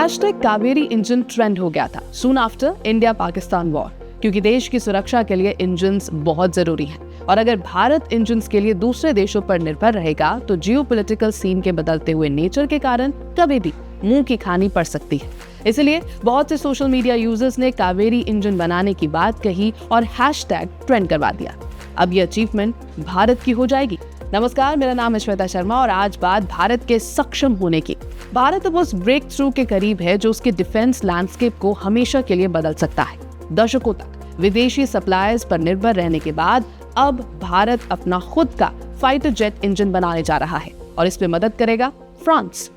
Hashtag Kaveri engine trend हो गया था soon after India Pakistan war, क्योंकि देश की सुरक्षा के लिए इंजन्स बहुत जरूरी हैं। और अगर भारत इंजन्स के लिए दूसरे देशों पर निर्भर रहेगा तो जियोपॉलिटिकल सीन के बदलते हुए नेचर के कारण कभी भी मुंह की खानी पड़ सकती है। इसलिए बहुत से सोशल मीडिया यूजर्स ने कावेरी इंजन बनाने की बात कही और हैशटैग ट्रेंड करवा दिया। अब ये अचीवमेंट भारत की हो जाएगी। नमस्कार, मेरा नाम है श्वेता शर्मा और आज बात भारत के सक्षम होने की। भारत अब उस ब्रेक थ्रू के करीब है जो उसके डिफेंस लैंडस्केप को हमेशा के लिए बदल सकता है। दशकों तक विदेशी सप्लायर्स पर निर्भर रहने के बाद अब भारत अपना खुद का फाइटर जेट इंजन बनाने जा रहा है और इसमें मदद करेगा France.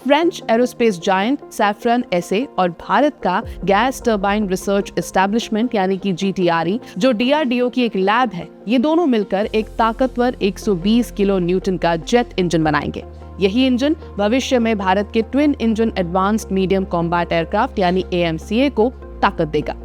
French aerospace giant Safran SA और भारत का गैस टर्बाइन रिसर्च एस्टेब्लिशमेंट यानी कि GTRE जो DRDO की एक लैब है, ये दोनों मिलकर एक ताकतवर 120 किलो न्यूटन का जेट इंजन बनाएंगे। यही इंजन भविष्य में भारत के twin engine advanced medium combat aircraft यानी AMCA को ताकत देगा।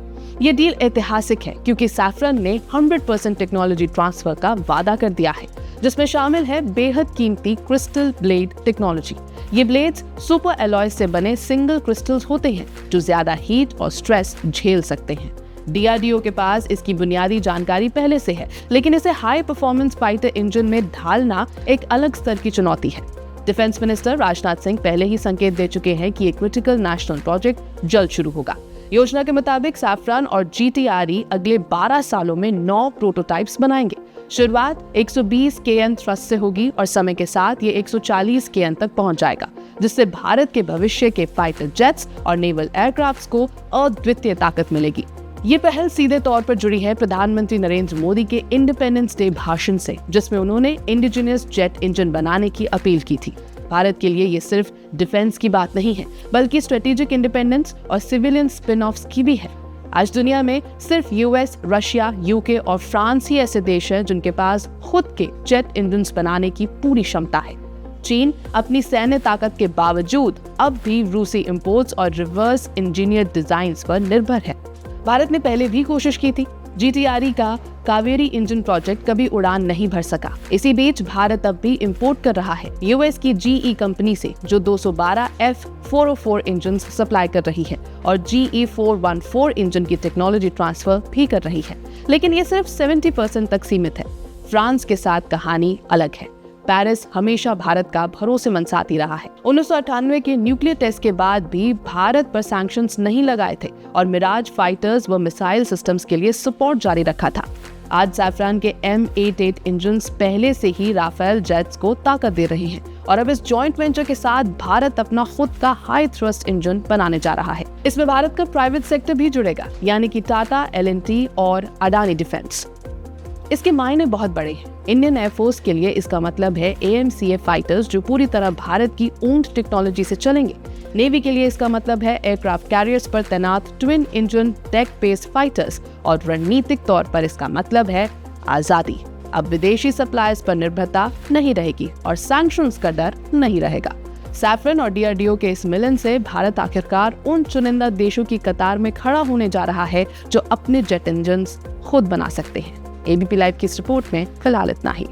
ये डील ऐतिहासिक है क्योंकि सैफ्रन ने 100% टेक्नोलॉजी ट्रांसफर का वादा कर दिया है, जिसमें शामिल है बेहद कीमती क्रिस्टल ब्लेड टेक्नोलॉजी। ये ब्लेड्स सुपर एलॉय से बने सिंगल क्रिस्टल्स होते हैं जो ज्यादा हीट और स्ट्रेस झेल सकते हैं। DRDO के पास इसकी बुनियादी जानकारी पहले से है, लेकिन इसे हाई परफॉर्मेंस फाइटर इंजन में ढालना एक अलग स्तर की चुनौती है। डिफेंस मिनिस्टर राजनाथ सिंह पहले ही संकेत दे चुके हैं कि ये क्रिटिकल नेशनल प्रोजेक्ट जल्द शुरू होगा। योजना के मुताबिक सैफ्रन और GTRE अगले 12 सालों में 9 प्रोटोटाइप्स बनाएंगे। शुरुआत 120 kN थ्रस्ट से होगी और समय के साथ ये 140 kN तक पहुंच जाएगा, जिससे भारत के भविष्य के फाइटर जेट्स और नेवल एयरक्राफ्ट्स को अद्वितीय ताकत मिलेगी। ये पहल सीधे तौर पर जुड़ी है प्रधानमंत्री नरेंद्र मोदी के इंडिपेंडेंस डे भाषण से, जिसमें उन्होंने इंडिजिनियस जेट इंजन बनाने की अपील की थी। भारत के लिए ये सिर्फ डिफेंस की बात नहीं है, बल्कि स्ट्रेटेजिक इंडिपेंडेंस और सिविलियन स्पिन ऑफ्स की भी है। आज दुनिया में सिर्फ US, रशिया, UK और फ्रांस ही ऐसे देश हैं जिनके पास खुद के जेट इंजन्स बनाने की पूरी क्षमता है। चीन अपनी सैन्य ताकत के बावजूद अब भी रूसी इंपोर्ट्स और रिवर्स इंजीनियर डिजाइन्स पर निर्भर है। भारत ने पहले भी कोशिश की थी। GTRE का कावेरी इंजन प्रोजेक्ट कभी उड़ान नहीं भर सका। इसी बीच भारत अब भी इंपोर्ट कर रहा है US की GE कंपनी से, जो 212 F404 इंजन सप्लाई कर रही है और GE414 इंजन की टेक्नोलॉजी ट्रांसफर भी कर रही है। लेकिन ये सिर्फ 70% तक सीमित है। फ्रांस के साथ कहानी अलग है। पेरिस हमेशा भारत का भरोसेमंद साथी रहा है। 1998 के न्यूक्लियर टेस्ट के बाद भी भारत पर सैंक्शंस नहीं लगाए थे और मिराज फाइटर्स व मिसाइल सिस्टम्स के लिए सपोर्ट जारी रखा था। आज सैफ्रन के M88 इंजन्स पहले से ही राफेल जेट्स को ताकत दे रहे हैं और अब इस जॉइंट वेंचर के साथ भारत अपना खुद का हाई थ्रस्ट इंजन बनाने जा रहा है। इसमें भारत का प्राइवेट सेक्टर भी जुड़ेगा, यानी कि टाटा, L&T और अडानी डिफेंस। इसके मायने बहुत बड़े हैं। इंडियन एयरफोर्स के लिए इसका मतलब है AMCA फाइटर्स जो पूरी तरह भारत की ओन्ड टेक्नोलॉजी से चलेंगे। नेवी के लिए इसका मतलब है एयरक्राफ्ट कैरियर्स पर तैनात twin engine tech based fighters और रणनीतिक तौर पर इसका मतलब है आजादी। अब विदेशी सप्लायर्स पर निर्भरता नहीं रहेगी और सैंक्शंस का डर नहीं रहेगा। सैफ्रन और DRDO के इस मिलन से भारत आखिरकार उन चुनिंदा देशों की कतार में खड़ा होने जा रहा है जो अपने जेट इंजन्स खुद बना सकते हैं। ABP लाइव की इस रिपोर्ट में फिलहाल इतना ही।